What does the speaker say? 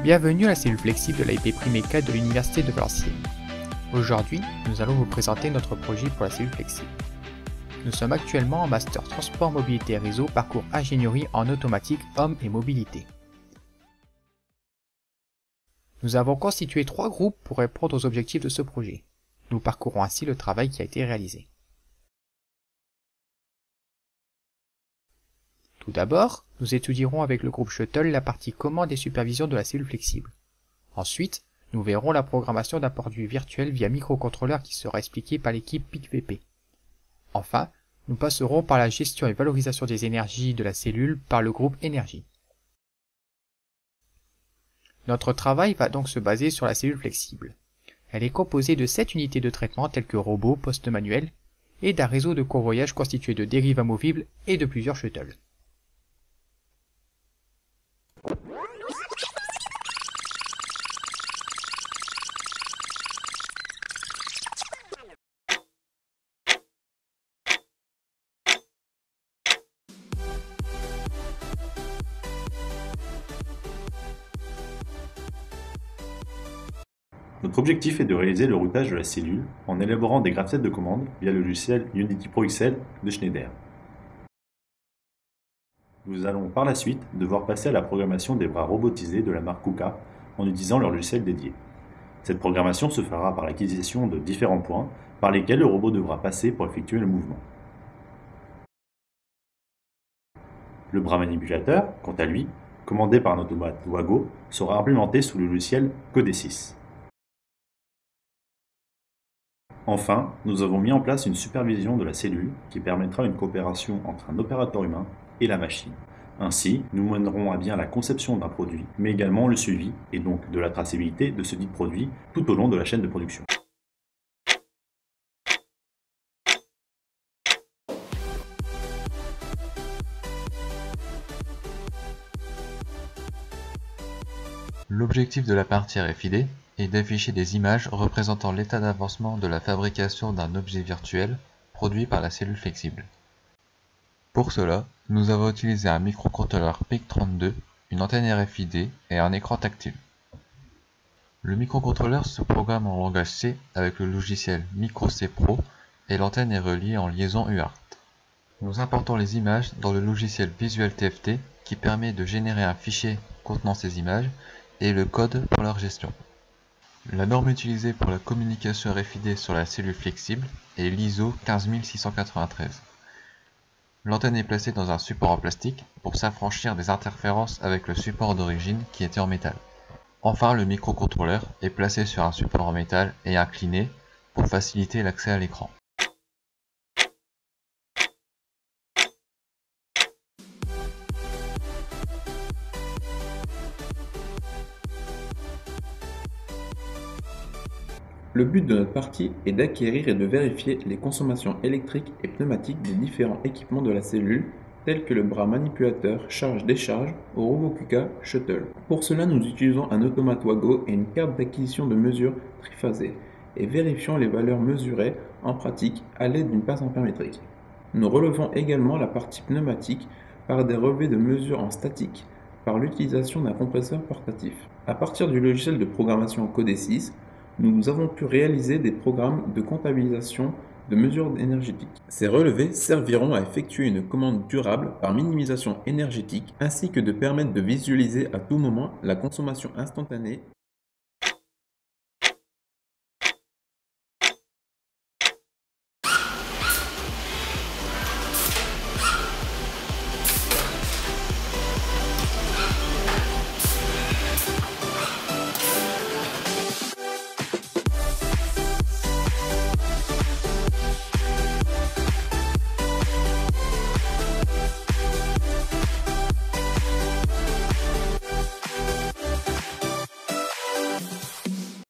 Bienvenue à la cellule flexible de l'AIP Primeca de l'Université de Valenciennes. Aujourd'hui, nous allons vous présenter notre projet pour la cellule flexible. Nous sommes actuellement en Master Transport, Mobilité et Réseau, parcours Ingénierie en automatique, hommes et mobilité. Nous avons constitué 3 groupes pour répondre aux objectifs de ce projet. Nous parcourons ainsi le travail qui a été réalisé. Tout d'abord, nous étudierons avec le groupe Shuttle la partie commande et supervision de la cellule flexible. Ensuite, nous verrons la programmation d'un produit virtuel via microcontrôleur qui sera expliqué par l'équipe PICVP. Enfin, nous passerons par la gestion et valorisation des énergies de la cellule par le groupe Énergie. Notre travail va donc se baser sur la cellule flexible. Elle est composée de 7 unités de traitement telles que robots, postes manuels, et d'un réseau de convoyage constitué de dérives amovibles et de plusieurs shuttles. Notre objectif est de réaliser le routage de la cellule en élaborant des graphettes de commande via le logiciel Unity Pro XL de Schneider. Nous allons par la suite devoir passer à la programmation des bras robotisés de la marque KUKA en utilisant leur logiciel dédié. Cette programmation se fera par l'acquisition de différents points par lesquels le robot devra passer pour effectuer le mouvement. Le bras manipulateur, quant à lui, commandé par un automate Wago, sera implémenté sous le logiciel Codesys. Enfin, nous avons mis en place une supervision de la cellule qui permettra une coopération entre un opérateur humain et la machine. Ainsi, nous mènerons à bien la conception d'un produit, mais également le suivi, et donc de la traçabilité de ce dit produit tout au long de la chaîne de production. L'objectif de la partie RFID est d'afficher des images représentant l'état d'avancement de la fabrication d'un objet virtuel produit par la cellule flexible. Pour cela, nous avons utilisé un microcontrôleur PIC32, une antenne RFID et un écran tactile. Le microcontrôleur se programme en langage C avec le logiciel MicroC Pro et l'antenne est reliée en liaison UART. Nous importons les images dans le logiciel Visual TFT qui permet de générer un fichier contenant ces images et le code pour leur gestion. La norme utilisée pour la communication RFID sur la cellule flexible est l'ISO 15693. L'antenne est placée dans un support en plastique pour s'affranchir des interférences avec le support d'origine qui était en métal. Enfin, le microcontrôleur est placé sur un support en métal et incliné pour faciliter l'accès à l'écran. Le but de notre partie est d'acquérir et de vérifier les consommations électriques et pneumatiques des différents équipements de la cellule, tels que le bras manipulateur charge-décharge au robot KUKA Shuttle. Pour cela, nous utilisons un automate Wago et une carte d'acquisition de mesure triphasée, et vérifions les valeurs mesurées en pratique à l'aide d'une pince ampère-métrique. Nous relevons également la partie pneumatique par des relevés de mesure en statique, par l'utilisation d'un compresseur portatif. À partir du logiciel de programmation Codesys, nous avons pu réaliser des programmes de comptabilisation de mesures énergétiques. Ces relevés serviront à effectuer une commande durable par minimisation énergétique ainsi que de permettre de visualiser à tout moment la consommation instantanée